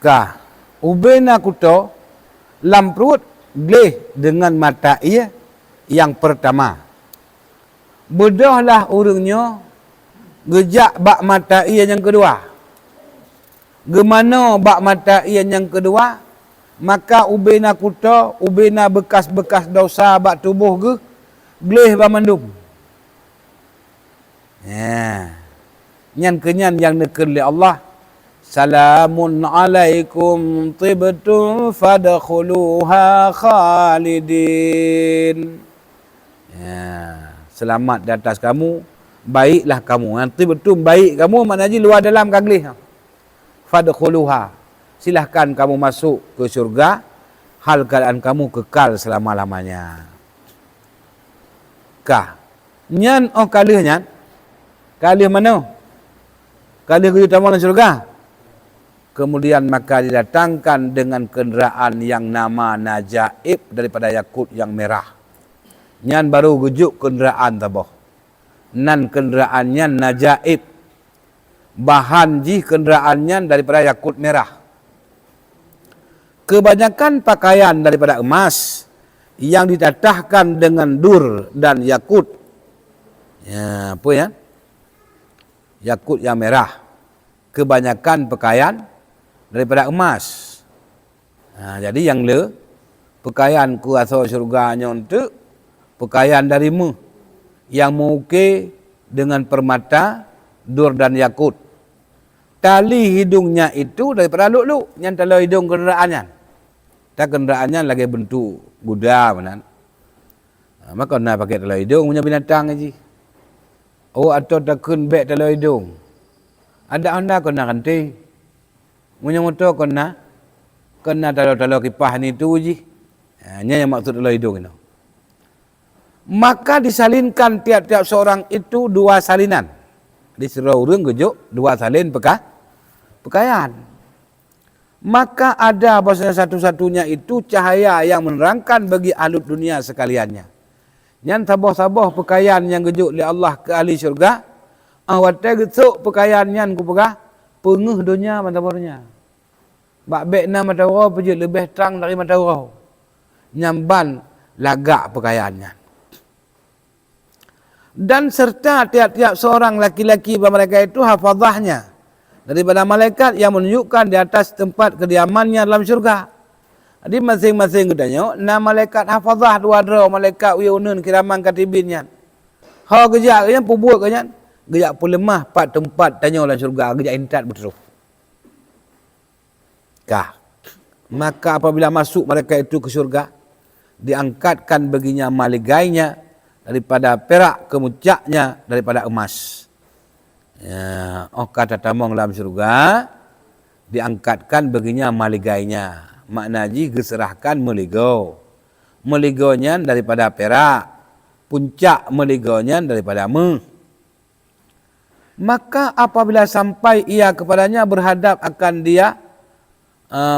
Kah ubena kuto lam perut gleh dengan mata ia yang pertama. Bedahlah urangnya gejak bak mata ia yang kedua. Gemana bak mata ia yang kedua, maka ubena kuto, ubena bekas-bekas dosa bak tubuh ke gleh bamandum. Ya. Nyan kenyan yang nekun li Allah. Salamun alaikum tibtum fadkhuluha khalidin. Ya. Selamat di atas kamu, baiklah kamu. Nanti betul baik kamu, maknanya luar dalam kaglih. Fadkhuluha. Silahkan kamu masuk ke syurga, hal keadaan kamu kekal selama-lamanya. Kah? Nyan kalih nyan. Kalih mana? Kalih ke utama dalam syurga. Kemudian maka didatangkan dengan kenderaan yang nama najaib daripada yakut yang merah. Nyan baru gejuk kenderaan taboh. Nan kenderaannya najaib. Bahan ji kenderaannya daripada yakut merah. Kebanyakan pakaian daripada emas yang ditatahkan dengan dur dan yakut. Ya, apa ya? Yakut yang merah. Kebanyakan pakaian daripada emas. Jadi yang pakaian ku asal syurganya untuk pakaian darimu yang muke dengan permata, dur dan yakut. Tali hidungnya itu daripada luk-luk, yang tali hidung kenderaannya. Tak kenderaannya lagi bentuk kuda benar. Maka nak pakai tali hidung punya binatang aja. Oh, atau takun beg tali hidung. Ada anda kena kanti. Punya motor kena tali kipas ni tu je. Ini yang maksud tali hidung itu. Maka disalinkan tiap-tiap seorang itu dua salinan. Disuruh orang gejuk dua salin pakaian. Maka ada bahasa satu-satunya itu cahaya yang menerangkan bagi ahli dunia sekaliannya. Yang sabah-sabah pakaian yang gejuk oleh Allah ke ahli syurga, awatnya getuk pakaian yang ku pegah, penguh dunia matabornya. Bak bekna matawau pejut lebih terang dari matawau. Nyamban lagak pakaiannya. Dan serta tiap-tiap seorang laki-laki pada mereka itu hafazahnya daripada malaikat yang menunjukkan di atas tempat kediamannya dalam syurga. Jadi masing-masing katanya, nama malaikat hafazah dua dera malaikat uyunun kiraman katibinnya. Ha gejak kanya pubuat kanya, gejak pun lemah pat tempat tanya dalam syurga, gejak intat betul. Kah? Maka apabila masuk mereka itu ke syurga, diangkatkan baginya maligainya daripada perak, kemucaknya daripada emas. Ya, kata tamang dalam syurga, diangkatkan baginya maligainya. Makna ji geserahkan meligo. Meligonya daripada perak, puncak meligonya daripada emas. Maka apabila sampai ia kepadanya berhadap akan dia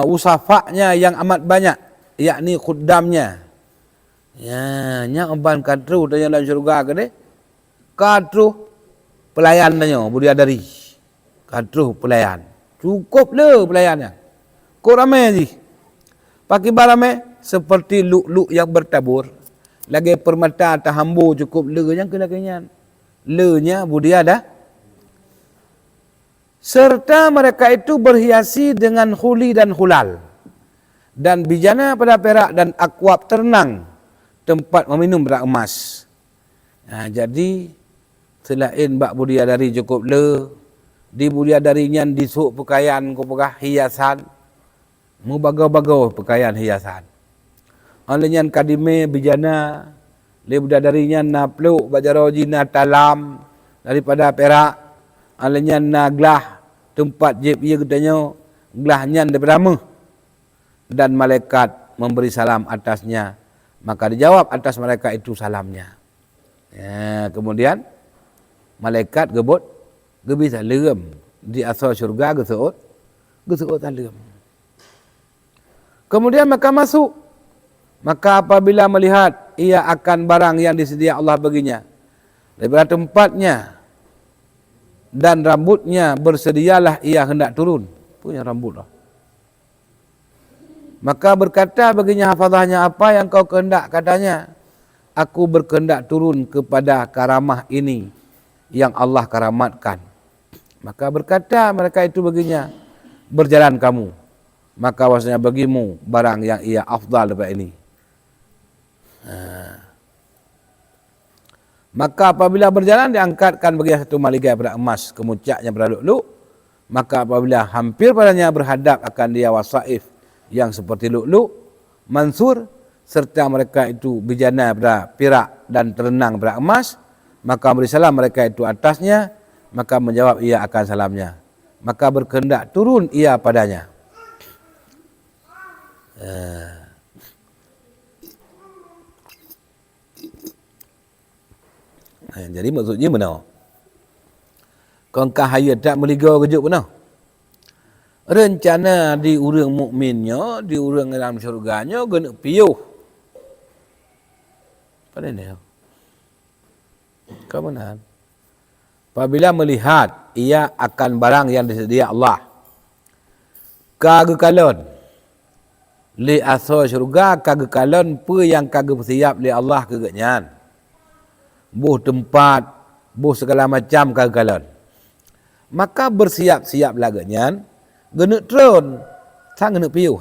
usafaknya yang amat banyak, yakni khuddamnya. Ya, nya emban kadru tanya dalam syurga ke deh. Kadru pelayan tanya, budiadari. Kadru pelayan. Cukup le pelayannya. Kok ramai ji? Pakai barame seperti luk-luk yang bertabur. Lagi permata tahambu cukup le yang kena-kenyan. Le-nya budiada. Serta mereka itu berhiasi dengan huli dan hulal. Dan bijana pada perak dan akwab ternang tempat meminum berak emas. Jadi selain bak budiadari cukup le, di budiadarinya disuk pakaian ko pegah hiasan, mu bagau-bagau pakaian hiasan. Olehnya kadime bijana le budiadarinya na pluk bajarojina talam daripada perak. Olehnya na glah tempat jeb ia katanya glahnya daripada meh. Dan malaikat memberi salam atasnya. Maka dijawab atas mereka itu salamnya. Ya, kemudian malaikat gebut gebisa lerem di asal syurga geseut lerem. Kemudian maka masuk. Maka apabila melihat ia akan barang yang disedia Allah baginya daripada tempatnya dan rambutnya, bersedialah ia hendak turun. Punya rambut lah. Maka berkata baginya hafazahnya, apa yang kau kehendak? Katanya, aku berkehendak turun kepada karamah ini yang Allah karamatkan. Maka berkata mereka itu baginya, berjalan kamu, maka wasanya bagimu barang yang ia afdal daripada ini. Maka apabila berjalan, diangkatkan baginya satu maligai pada emas, kemuncaknya pada lu'lu'. Maka apabila hampir padanya, berhadap akan dia wasaif yang seperti lu'lu', mansur, serta mereka itu bijana pada pirak dan terenang pada emas. Maka beri salam mereka itu atasnya, maka menjawab ia akan salamnya. Maka berkehendak turun ia padanya. Jadi maksudnya benar. Kongkah hayat tak meligau kejut benar. Rencana di urang mukminnya, di urang dalam syurganya, kena piuh. Pada ni. Kau benar. Apabila melihat ia akan barang yang disedia Allah, kagakalon li asal syurga, kagakalon apa yang kagak bersiap li Allah kegenyan, buh tempat, buh segala macam kagakalon, maka bersiap-siap lagenyan, gena tron, sang gena piuh.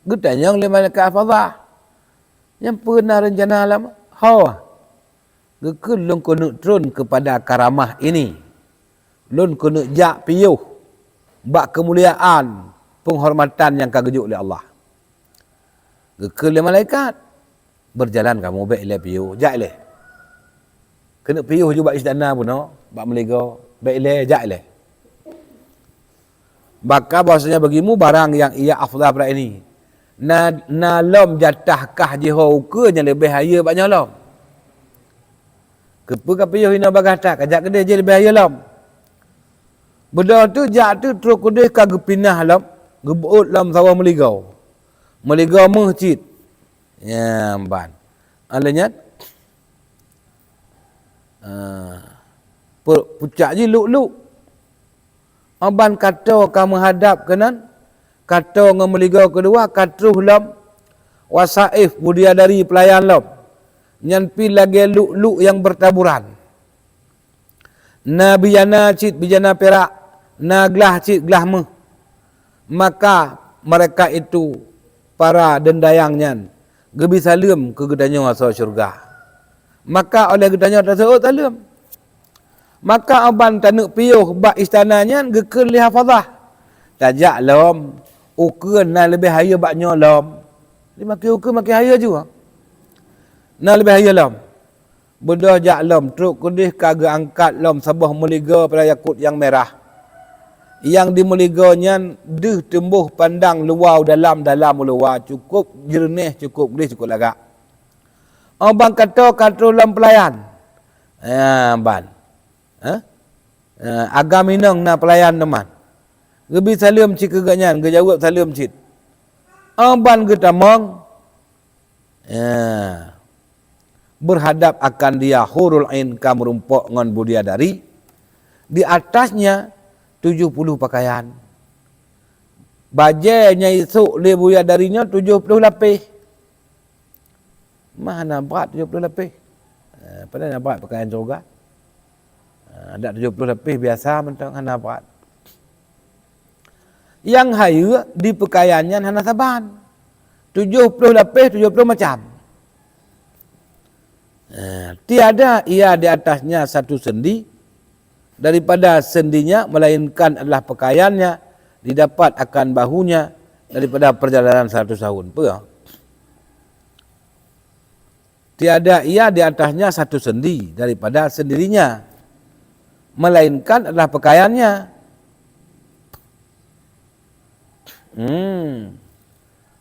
Getanya oleh malaikat hafazah yang pernah rencana alam, Gekun lun kena turun kepada karamah ini. Lun kena jak piuh. Bak kemuliaan, penghormatan yang kagejuk oleh Allah. Gekun le malaikat. Berjalan kamu baik le piuh, jak le. Kena piuh juga istana pun no, bak melega, baik le jak le. Maka bahasanya bagimu barang yang ia afdal pada ini. Na lom jatahkah jihau ke yang lebih haya banyak lom. Kepa kapiyuh hina bagata kajak kedai je lebih haya lam. Benda tu jak tu terus kedai kagak pinah lam, gebuut lam sawah meligau. Meligau masjid. Ya ban. Alanya pucak je luk-luk. Aban kata kamu hadap kanan, kata ngam meligau kedua katruh lam wasaif budia dari pelayan lam. Nyampi lagi luk-luk yang bertaburan. Na bijana cit bijana perak, na gelah cit gelah meh. Maka mereka itu para dendayangnya gebi salim ke gedanya asal syurga. Maka oleh gedanya tersebut salim. Maka aban tanuk piuh bak istananya gekeun li hafazah. Tajak lom, ukeun na lebih haya baknya lom. Dia makin ukeun makin haya juga. Nah lebih haya lam. Bedah jak lam truk kudih kagak angkat lam sabah meliga pada yakut yang merah. Yang dimeliganya deh tumbuh pandang luar dalam luar cukup jernih, cukup gris, cukup lagak. Abang kata lam pelayan. Ban. Agam minang na pelayan teman. Gebi salim cik keganyan, gejawab salim cik. Abang getamang. Berhadap akan dia hurul ain kamerumpok ngon budiadari, di atasnya 70 pakaian, bajainya esok le budiadarinya 70 lapis. Mana berat 70 lapis? Pada nak berat pakaian surga. Ada 70 lapis biasa mentang hana berat. Yang haya di pakaiannya hana saban. 70 lapis 70 macam. Tiada ia di atasnya satu sendi daripada sendinya, melainkan adalah pakaiannya didapat akan bahunya daripada perjalanan 100 tahun. Tiada ia di atasnya satu sendi daripada sendirinya, melainkan adalah pakaiannya.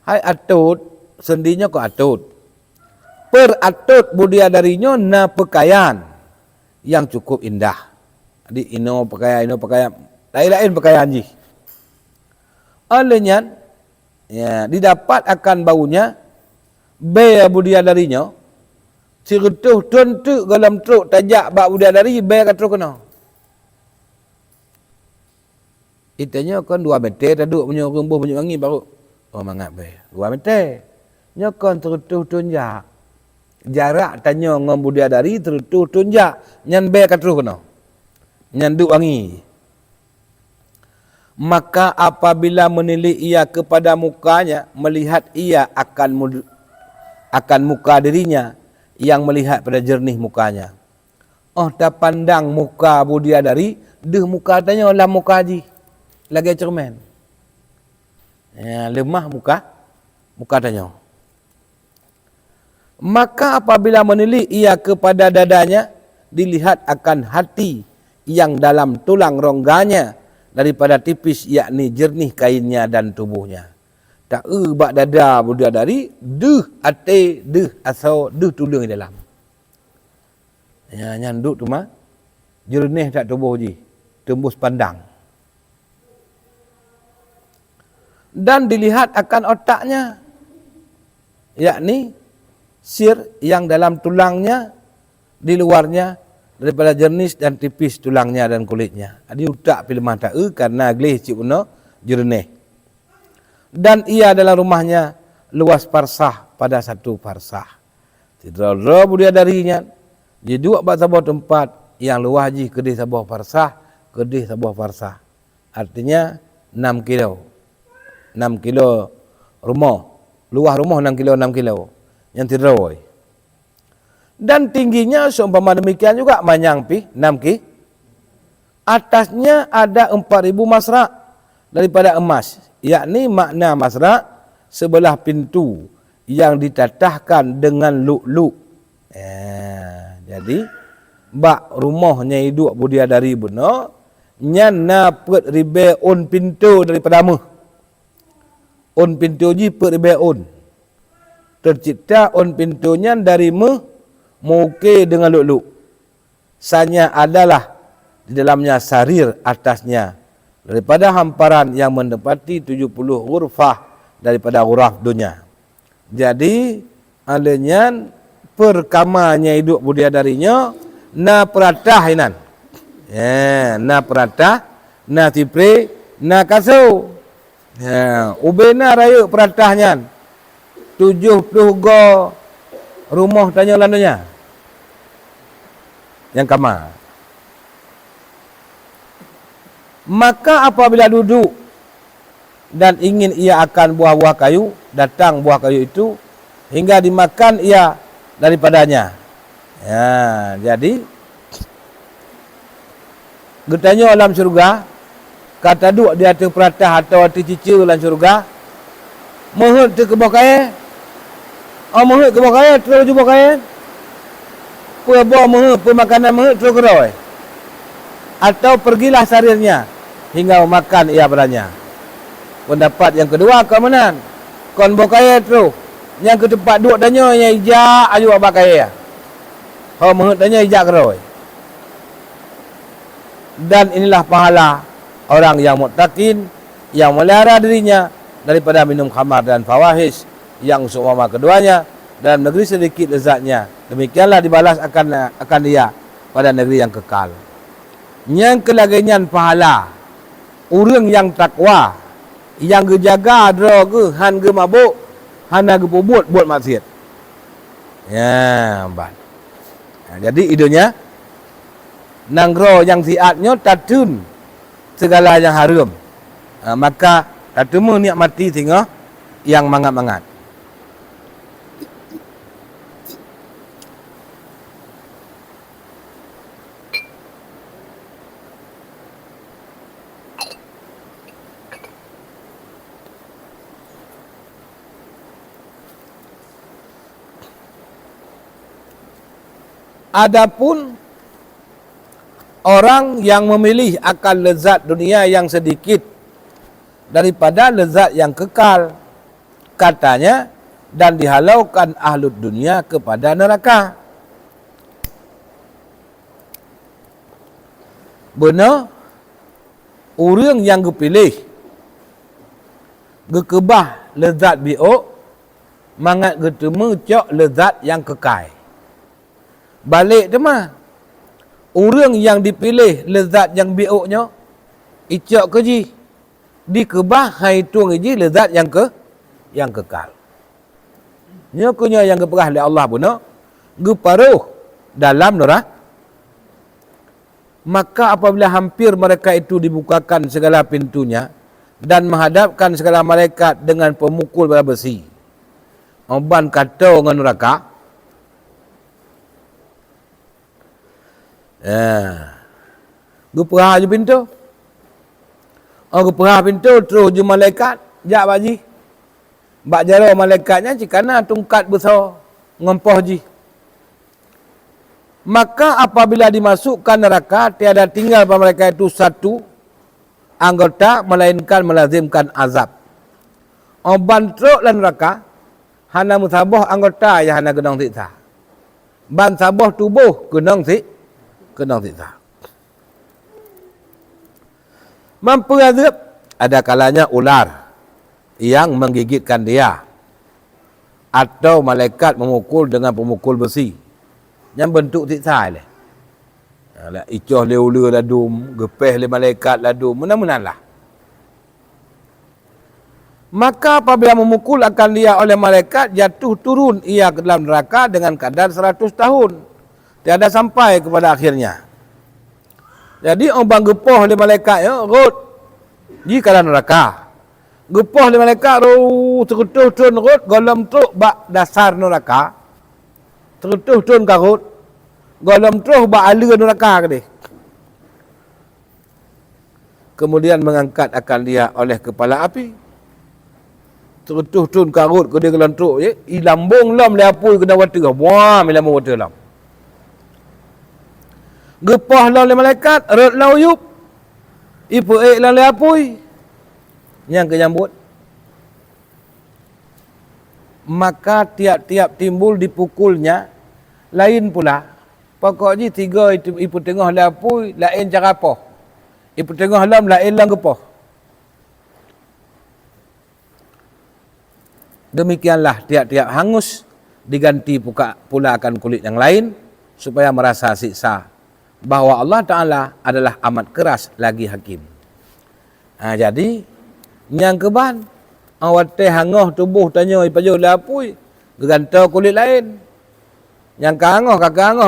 Hai atut, sendinya kok atut. Peratut budia darinya na pakaian yang cukup indah. Jadi ino pakaian lain-lain pakaian ji. Olehnya ya didapat akan baunya be budia darinya sirutuh tuntuk dalam truk tajak bak budia dari be kat truk kena. Itanya kan 2 meter duduk punya rumbuh punya wangi baru. Oh mangat be. 2 meter. Nya kan terutuh tunjak. Jarak tanya dengan bidadari terutuh tunjak. Nyan be kat terus kena. Nyan duk wangi. Maka apabila menilik ia kepada mukanya, melihat ia akan muka dirinya yang melihat pada jernih mukanya. Oh, dah pandang muka bidadari, deh muka tanya lah muka haji. Lagi cermin. Ya, lemah muka tanya. Maka apabila menilik ia kepada dadanya, dilihat akan hati yang dalam tulang rongganya daripada tipis, yakni jernih kainnya dan tubuhnya. Tak bak dada bidadari, deh ate, deh asau, deh tulang di dalam. Ya, nyanduk tu mah jernih tak tubuh ji, tembus pandang. Dan dilihat akan otaknya, yakni sir yang dalam tulangnya, di luarnya daripada jernih dan tipis tulangnya dan kulitnya. Adi utak pilih mata karena gleh cik uno jernih. Dan ia dalam rumahnya luas parsah pada 1 parsah. Tidak bidadarinya dia dua bak sebuah tempat yang luas ji kedih sebuah parsah, kedih sebuah parsah. Artinya 6 kilo. 6 kilo rumah. Luas rumah 6 kilo, 6 kilo. Yang tidrawi. Dan tingginya seumpama demikian juga manyang pi 6 ki. Atasnya ada 4.000 masrak daripada emas. Yakni makna masrak sebelah pintu yang ditatahkan dengan luk-luk. Jadi bak rumahnya hidup bidadari benar, nyan napet ribe on pintu daripada mah. On pintu ji per ribe on. Tercipta on pintunya dari mah muke dengan luk-luk. Sanya adalah di dalamnya sarir atasnya daripada hamparan yang mendapati 70 ghurfah daripada ghuraf dunia. Jadi adanya perkamanya hidup bidadarinya na peratah inan. Na peratah, na tipre, na kasau. Ubena raya peratahnya 70 go rumah tanya landunya. Yang kamar. Maka apabila duduk dan ingin ia akan buah-buah kayu, datang buah kayu itu hingga dimakan ia daripadanya. Ya, jadi getanya alam surga, kata duk di atas peratah atau atas cica dalam surga, mohon tu ke bawah kaya. Oh, mohon ke bawah kaya, terus jumpa kaya. Puan buah mohon, puan makanan mohon, terus keroi. Atau pergilah sarirnya hingga makan ia padanya. Pendapat yang kedua keamanan. Kon bawah kaya terus. Yang ke tempat duduk tanya yang ijak aju abak kaya. Oh, mohon tanya ijak keroi. Dan inilah pahala orang yang muttaqin, yang melihara dirinya daripada minum khamar dan fawahish yang seumpama keduanya dalam negeri sedikit lezatnya. Demikianlah dibalas akan dia pada negeri yang kekal. Yang kelagian pahala orang yang takwa, yang gejaga dra ke han ge mabuk, han ge buat maksiat. Ya, ban. Jadi idenya nanggro yang siatnya tatun segala yang haram. Maka tatemu nikmati tengok yang mangat-mangat. Adapun orang yang memilih akan lezat dunia yang sedikit daripada lezat yang kekal, katanya, dan dihalaukan ahlud dunia kepada neraka. Benar, orang yang dipilih gekebah lezat biok, mangat getemu cok lezat yang kekal. Balik tu mah, orang yang dipilih lezat yang bioknya, icok ke ji, dikebah hai tuang iji lezat yang kekal. Nyokunya yang keperah oleh Allah pun geparuh dalam neraka. Maka apabila hampir mereka itu dibukakan segala pintunya dan menghadapkan segala malaikat dengan pemukul bala besi, oban kata dengan neraka, geperah je pintu. Geperah pintu terus je malaikat, jak baji. Bak jara malaikatnya cikana tungkat besar ngempoh ji. Maka apabila dimasukkan neraka, tiada tinggal pada mereka itu satu anggota melainkan melazimkan azab. Ban truk dan neraka hana musabah anggota yang hana genong siksa. Ban sabah tubuh genong siksa. Mampu azab, ada kalanya ular yang menggigitkan dia, atau malaikat memukul dengan pemukul besi yang bentuk siksa le. Alah icoh le ulu ladum, gepeh le malaikat ladum, mana-manalah. Maka apabila memukul akan dia oleh malaikat, jatuh turun ia ke dalam neraka dengan kadar 100 tahun. Tiada sampai kepada akhirnya. Jadi orang gepoh le malaikat ya, rot di dalam neraka. Gepoh le malaikat terutuh turun rot golom truk bak dasar neraka. Terutuh turun karut. Golom terus bak ala neraka ke dia. Kemudian mengangkat akan dia oleh kepala api. Terutuh turun karut ke dia golom truk je. Ilambung lam le apui kena water. Wah, ilambung water lam. Gepoh lam le malaikat, rot lam uyup. Ipu lam le apui. Yang kenyambut. Maka tiap-tiap timbul dipukulnya lain pula. Pokoknya tiga ipu tengah lah apui, lain cara apa. Ipu tengah lam lain lang gepoh. Demikianlah tiap-tiap hangus diganti pula akan kulit yang lain supaya merasa siksa bahawa Allah Ta'ala adalah amat keras lagi hakim. Jadi yang keban awat teh hangoh tubuh tanya ipajo lah apui gantau kulit lain. Yang kangoh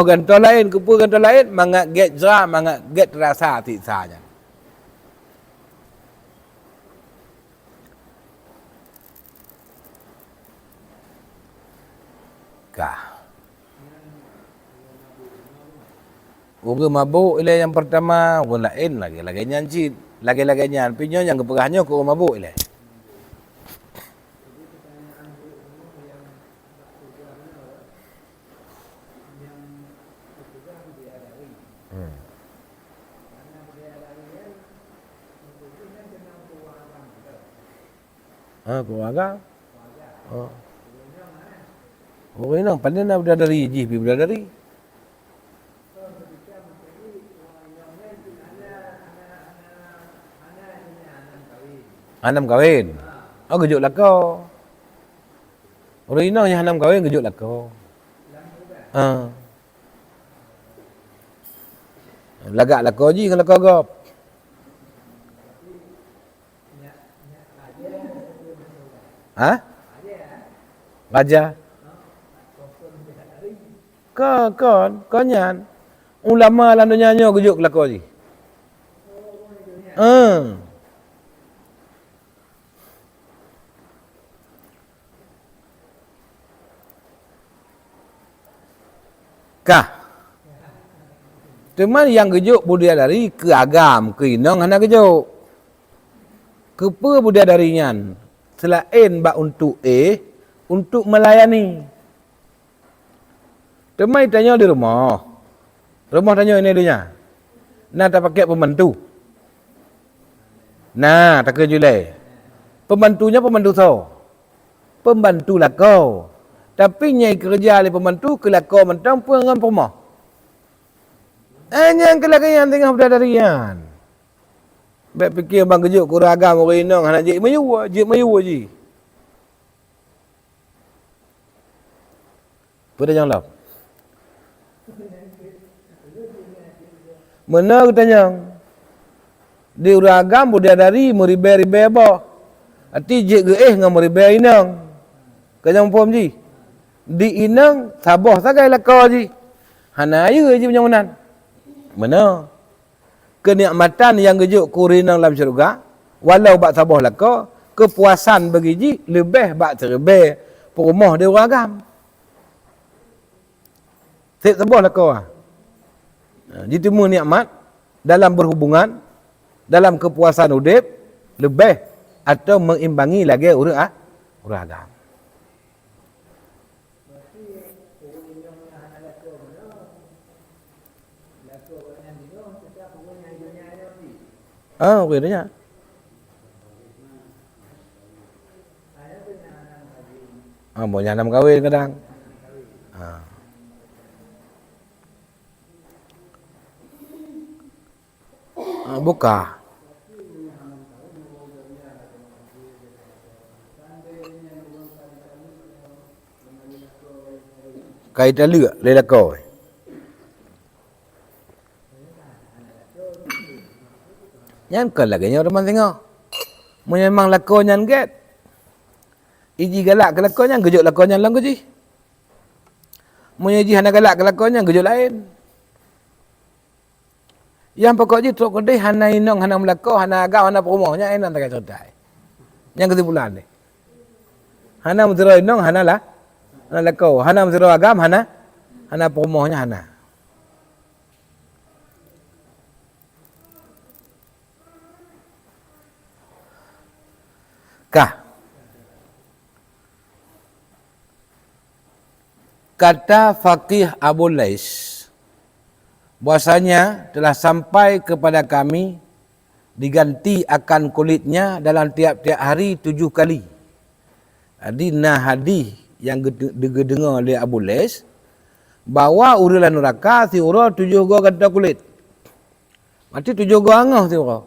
gantau lain kepu gantau lain mangak get jera mangak get rasa siksanya. Orang mabuk ialah yang pertama, orang lain lagi nyanci, lagi nyan, pinyo yang keperahnya ke orang mabuk ialah. Keluarga. Orang ini pandai nak berdari, jipi berdari. Hanam kahwin. Gejut lah kau. Orang ini yang hanam kahwin gejut lah kau. Lagak lah kau je kalau kau gop. Raja. Kau nyan. Ulama lah nyanyi gejut lah kau je. Teman yang gejuk budaya dari ke agam, ke inong hana gejuk. Kepa budaya darinya selain bak untuk untuk melayani. Teman tanya di rumah. Rumah tanya ini dia. Nah tak pakai pembantu. Nah tak kejulai. Pembantunya pembantu so. Pembantu lah kau. Tapi nyai kerja oleh pembantu kelakau mentang pun dengan rumah. Yang kelakaian tengah berdadarian. Baik fikir bang kejuk kuragam orang inong nak jik mayu je. Pada jangan lap. Mana aku tanya? Di uragam budia dari meribe-ribe apa. Ati je ge ngam meribe inang. Kajang pom ji. Di inang sabah sagai lako ji. Hana ayu je penyamunan. Mana? Kenikmatan yang gejuk kurinang dalam syurga, walau bak sabah lako, kepuasan bagi ji lebih bak terbe perumah di uragam. Sip sabah lako ah. Ditemu nikmat dalam berhubungan, dalam kepuasan udip lebih atau mengimbangi lagi uragam. Kira-kira. Mau nyanam kahwin kadang. Buka. Kaitan ljuga lelako. Nyan kan lagi nya orang tengok. Memang lakonyan get. Iji galak ke lakonyan, gejok lakonyan lang keji. Iji hana galak ke lakonyan, gejok lain. Yang pokok je truk kedai hana inong, hana melako, hana agak, hana perumahnya enak tak cerita. Yang kesimpulan ni. Hana menzero inong, hana lah. Hana lako, hana menzero agam, hana perumahnya hana. Kata Faqih Abu Lais, bahasanya telah sampai kepada kami diganti akan kulitnya dalam tiap-tiap hari 7 kali. Jadi hadis yang dengar oleh Abu Lais, bahawa urilan neraka si ura 7 gua kata kulit. Mati 7 gua angah si ura.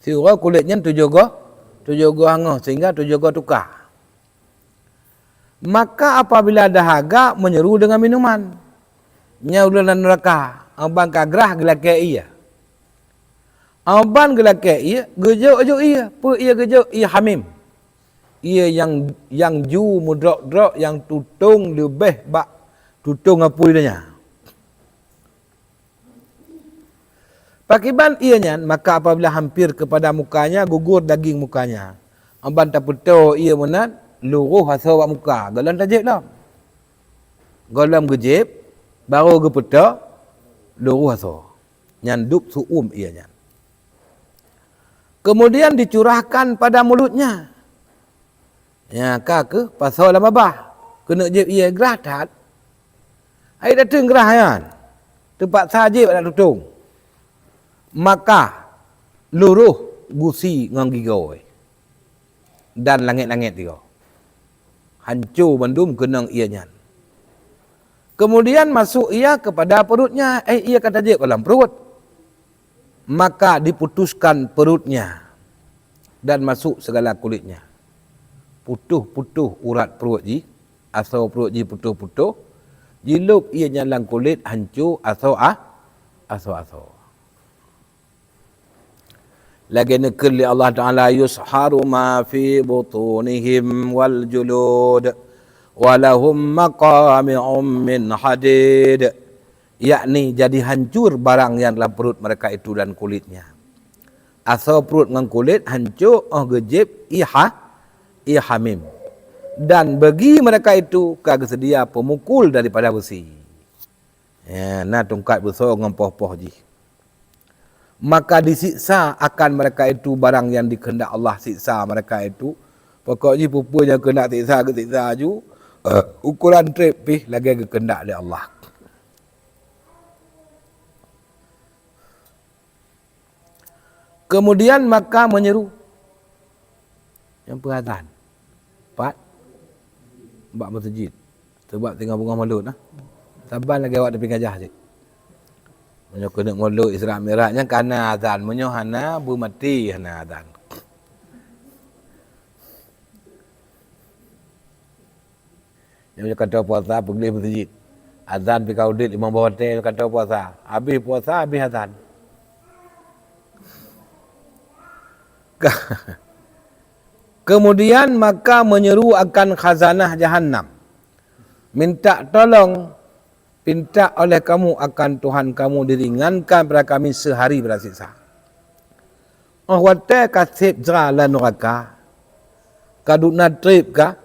Si ura kulitnya 7 gua angah sehingga 7 gua tukar. Maka apabila dahaga menyeru dengan minuman, nyaulan neraka, abang kagrah gelake ia. Abang gelake ia, gejuk ia, pu ia gejuk ia hamim. Ia yang ju mudrak-drak yang tutung lebih bak tutung apa idanya. Pakiban ianya, maka apabila hampir kepada mukanya, gugur daging mukanya. Abang tak betul ia menat, luruh asal muka. Galam tajib lah. Galam gejib, baru gepeta, luruh asal. Nyanduk suum ianya. Kemudian dicurahkan pada mulutnya. Ya, ke pasal lama bah. Kena jib ia gerah tak. Air datang gerah kan. Tempat sajib ada tutung. Maka luruh gusi ngang gigau. Dan langit-langit dia. Hancur bandum kenang ianya. Kemudian masuk ia kepada perutnya. Ia kata je dalam perut. Maka diputuskan perutnya. Dan masuk segala kulitnya. Putuh-putuh urat perut ji. Asal perut ji putuh-putuh. Jilup ia dalam kulit hancur asal. Lagi nekal li Allah Ta'ala yusharu ma fi butunihim wal julud walahum maqami'um min hadid, yakni jadi hancur barang yang dalam perut mereka itu dan kulitnya. Asal perut dengan kulit hancur gejib ihamim, dan bagi mereka itu kagak sedia pemukul daripada besi. Ya, nah tungkat besar dengan poh-poh ji. Maka disiksa akan mereka itu barang yang dikehendak Allah siksa mereka itu. Pokoknya pupunya kena siksa ke siksa ju. Ukuran trip pih lagi ke kehendak oleh Allah. Kemudian maka menyeru yang perhatian. 4 bab masjid. Sebab tengah bunga malut nah. Sabar lagi awak depan gajah je. Menyo kena ngolok Isra Mi'rajnya karena azan, menyo hana bu mati hana azan. Yang kata puasa pergi masjid. Azan pi kaudit imam bawatel kata puasa. Habis puasa habis azan. Kemudian maka menyeru akan khazanah Jahannam. Minta tolong, minta oleh kamu akan Tuhan kamu diringankan pada kami sehari bersiksa. Oh wate kasib jala neraka. Kaduk natrib ka.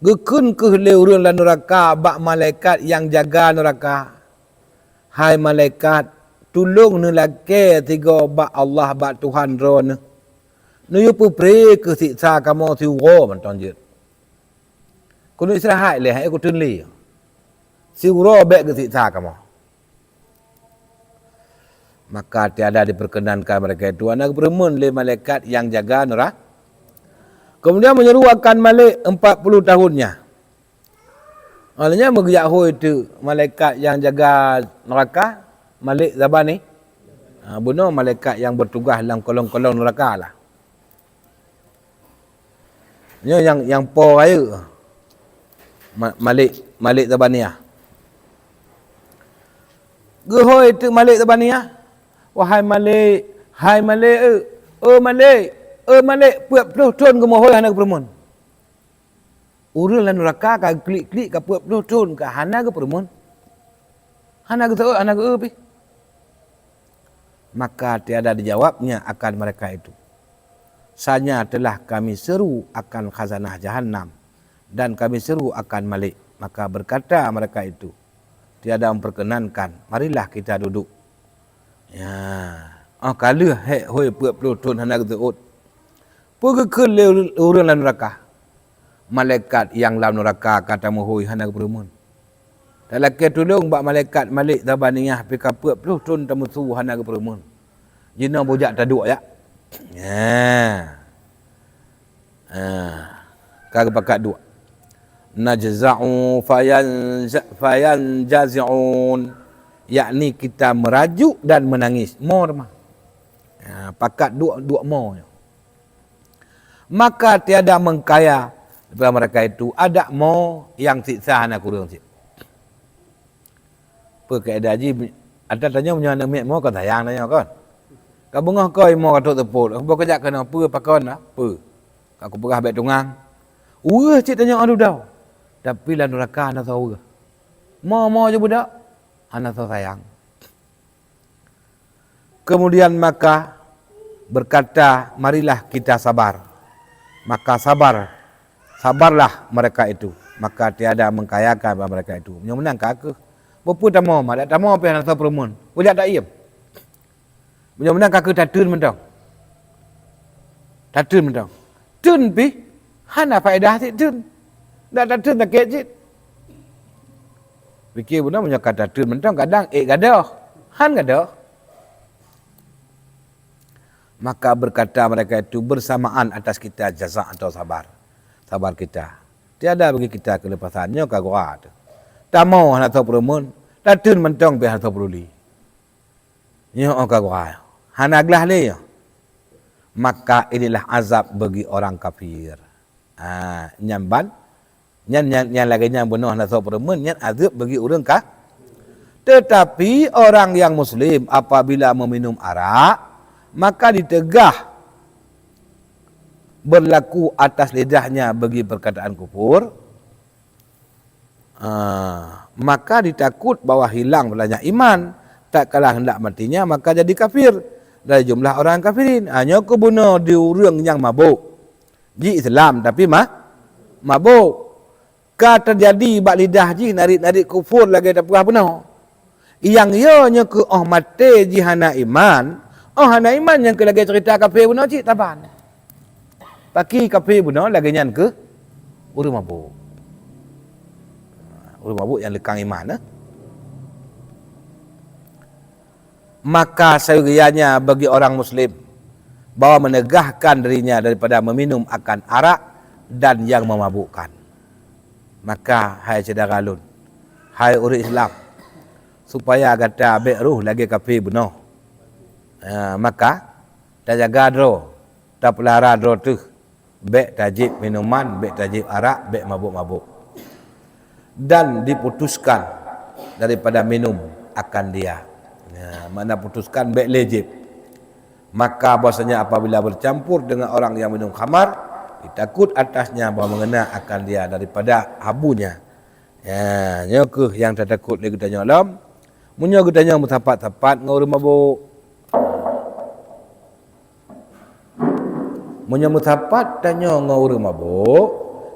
Gekun ke leurun lan neraka bak malaikat yang jaga neraka. Hai malaikat, tolong nelake tiga bak Allah bak Tuhan ron. Nuyu pupre ke siksa kamu si uro manton je. Kuno istirahat le, hai aku tunli. Si uro bek ke siksa kamu. Maka tiada diperkenankan mereka itu anak beremun le malaikat yang jaga neraka. Kemudian menyeruakan Malik 40 tahunnya. Maknanya bergerak itu malaikat yang jaga neraka, Malik Zaban ni. Benar malaikat yang bertugas dalam kolong-kolong neraka lah. Yang po raya Malik Zabaniyah. Gehoi itu Malik Zabaniyah. Wahai Malik, hai Malik, Malik, puap peluh tun ke mohoi hana ke perempuan. Urul lan neraka ka klik-klik ka puap peluh tun ka hana ke perempuan. Hana ke hana ke pi. Maka tiada dijawabnya akan mereka itu. Sanya telah kami seru akan khazanah Jahannam dan kami seru akan Malik. Maka berkata mereka itu, tiada memperkenankan, marilah kita duduk. Ya. Kalau hek hoi puap peluh tun hana ke teut. Pergi ke urang dalam neraka. Malaikat yang dalam neraka kata mohoi hana perempuan. Dan laki tolong bak malaikat Malik Zabaniyah pika puap peluh tun tamu su hana perempuan. Jina bojak taduk ya. Kagak pakat dua. Najza'u fayan jazi'un. Yakni kita merajuk dan menangis. Mor mah. Pakat dua mor. Maka tiada mengkaya daripada mereka itu ada mo yang siksa anak kurang sik. Apa keadaan haji ada tanya punya anak mek mo kan sayang tanya kan. Ka bengah kau mo katok tepul. Aku kerja kena apa pakon lah. Apa? Aku perah baik tungang. Cik tanya adu dah. Tapi lah neraka anak tahu. Mo je budak. Anak tahu sayang. Kemudian maka berkata, marilah kita sabar. Maka sabarlah mereka itu. Maka tiada mengkayakan mereka itu. Yang menang kakak. Berapa tak mau, tak mau apa yang nak tahu perempuan. Boleh tak iam. Yang menang kakak tak tun mentang. Tak tun mentang. Tun pi, hana faedah si tun. Tak tun tak kecil. Fikir benar punya kata tun mentang kadang gadah. Han gadah. Maka berkata mereka itu bersamaan atas kita jaza atau sabar. Sabar kita. Tiada bagi kita kelepasannya kagak. Tak mau nak tahu perempuan. Tak tun mentong biar tahu peruli. Nyo kagak. Hanaglah le. Maka inilah azab bagi orang kafir. Nyamban. Nyan lagi nyam benar nak tahu perempuan. Nyan azab bagi orang kafir. Tetapi orang yang muslim apabila meminum arak, maka ditegah berlaku atas lidahnya bagi perkataan kufur, maka ditakut bahwa hilang belanya iman, tak kalah hendak matinya maka jadi kafir dari jumlah orang kafirin. Hanya kebunuh di orang yang mabuk di Islam tapi mabuk ka terjadi bak lidah ji narik kufur lagi tak pernah benar. Yang ianya ke mati jihana iman. Hana iman yang ke lagi cerita kafir benar cik taban. Paki kafir benar lagi nyan ke urang mabuk. Urang mabuk yang lekang iman. Maka seyogianya bagi orang muslim bahwa menegahkan dirinya daripada meminum akan arak dan yang memabukkan. Maka hai saudara lun, hai orang Islam, supaya kata baik ruh lagi kafir benar. Maka dah jaga dro, tak pelihara dro tu, bek tajib minuman, bek tajib arak, bek mabuk-mabuk, dan diputuskan daripada minum akan dia. Mana putuskan bek lejib, Maka bahasanya apabila bercampur dengan orang yang minum khamar, ditakut atasnya bahawa mengena akan dia daripada habunya. Ya, nyokeh yang tertakut dia kita nyolam. Munyo kita nyom tapat-tapat ngau mabuk. Munyo mutapat tanyo ngau mabuk.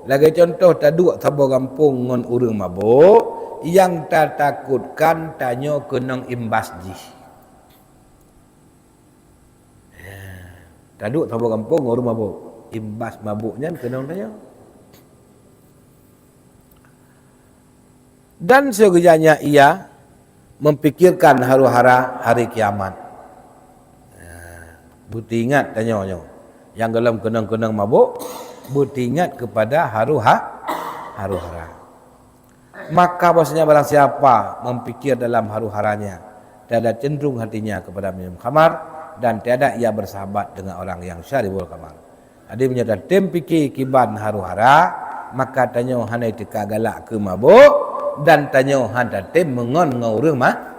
Lagi contoh taduk sabo kampung ngon urang mabuk, yang tak takutkan tanyo kenang imbas jih. Taduk sabo kampung ngau mabuk. Imbas mabuknya kenang tanyo. Dan segerjanya ia memikirkan haru-hara hari kiamat. Buti ingat tanya nyo. Yang dalam kenang-kenang mabuk, buti ingat kepada haru-hara. Maka bahasanya barang siapa memikir dalam haru-haranya, tiada cenderung hatinya kepada minum khamar, dan tiada ia bersahabat dengan orang yang syaribul khamar. Jadi menyatakan tem fikir kiban haru-hara, maka tanya hanai tika galak ke mabuk, dan tanya handa tem mengon ngau mah.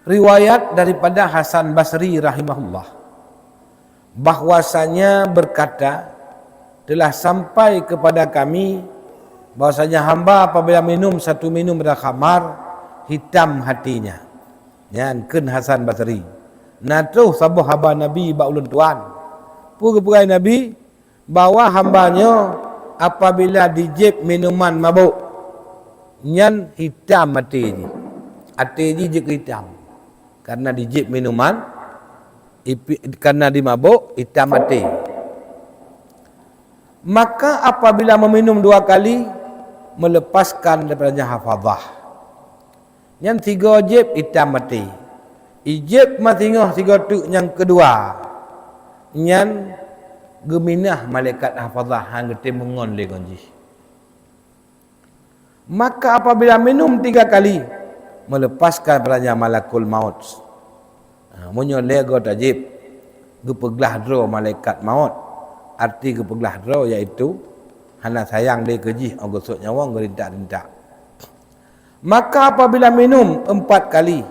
Riwayat daripada Hasan Basri rahimahullah bahwasanya berkata, telah sampai kepada kami bahwasanya hamba apabila minum satu minum pada khamar, hitam hatinya. Yan ken Hasan Basri. Natuh sabuh hamba Nabi ba ulun tuan. Pugai Nabi bahwa hambanya apabila dijep minuman mabuk, nyan hitam hati ji. Hati ji je hitam. Karena dijip minuman, karena dimabuk, hitam mati. Maka apabila meminum 2 kali, melepaskan daripadanya hafazah. Yang 3 jip, hitam mati. Ijib matingah 3 tu yang kedua. Yang geminah malaikat hafazah hang gete mengon le gonji. Maka apabila minum 3 kali, melepaskan padanya malakul maut. Munyo lego tajib gepeglah dro malaikat maut. Arti gepeglah dro iaitu hana sayang dia kejih ogosok nyawa ngerintak-rintak. Maka apabila minum 4 kali,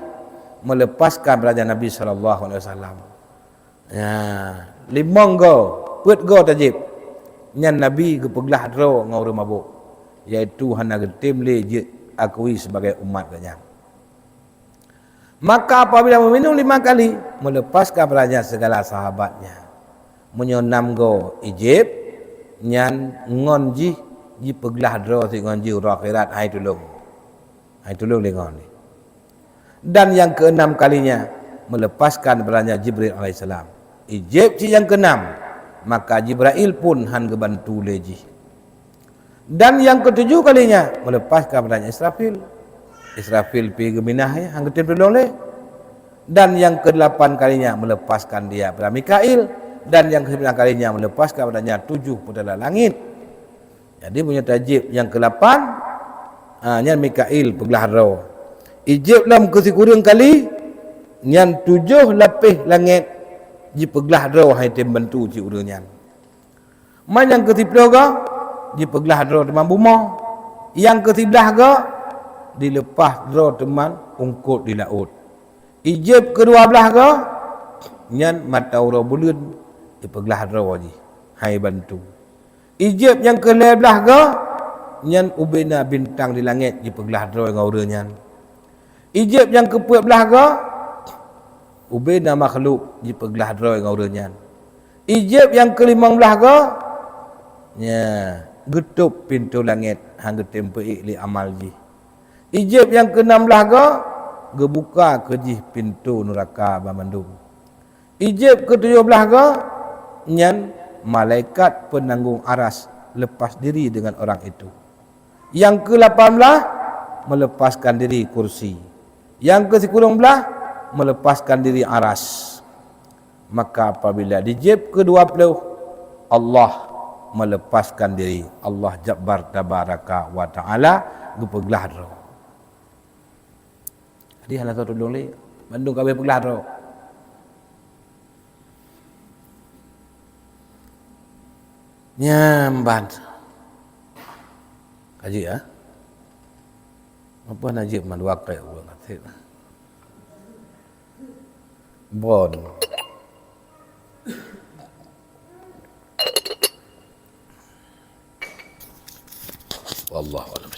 melepaskan padanya Nabi sallallahu alaihi wasallam. Ya, 5 go, put go tajib. Nyan Nabi gepeglah dro ngau mabuk, iaitu hana getim le je akui sebagai umat kanya. Maka apabila meminum 5 kali, melepaskan padanya segala sahabatnya. Menyonam go ijib, nyan ngon ji peglah dro si ngon ji akhirat hai tulung. Hai tulung lengon ni. Dan yang ke-6 kalinya, melepaskan padanya Jibril alaihissalam. Ijib si yang ke-6, maka Jibril pun han gebantu leji. Dan yang ke-7 kalinya, melepaskan padanya Israfil. Israfil pi geminah ya, hang getim tolong le. Dan yang ke-8 kalinya melepaskan dia pada Mikail, dan yang ke-9 kalinya melepaskan padanya 7 putera langit. Jadi punya tajib yang ke-8 nyan Mikail peglah roh. Ijib lam kurang kali nyan 7 lapih langit ji peglah roh hai tem bantu ci urang nyan. Man yang ke-10 ga ji peglah roh teman bumah. Yang ke-11 ga dilepas draw teman ungkut di laut. Ijib ke-12 ke nyan mata ura bulan dipeglah draw ji hai bantu. Ijib yang ke-11 ke nyan ubena bintang di langit dipeglah draw ngau nyan. Ijib yang ke-14 ke ubena makhluk dipeglah draw ngau nyan. Ijib yang ke-15 ke nya getup pintu langit hang getem peik li amal ji. Ijib yang ke-16 ke gebuka kejih pintu neraka bamandung. Ijib ke-17 ke nyan malaikat penanggung aras lepas diri dengan orang itu. Yang ke-18 melepaskan diri kursi. Yang ke-19 melepaskan diri aras. Maka apabila dijib ke-20, Allah melepaskan diri. Allah Jabbar Tabaraka wa Ta'ala gepeglah roh. Jadi halah tu tolong le Bandung kabeh peglah roh. Nyamban. Haji ya. Apa najib man waqi' wa ngathir. Bon. Wallahu a'lam.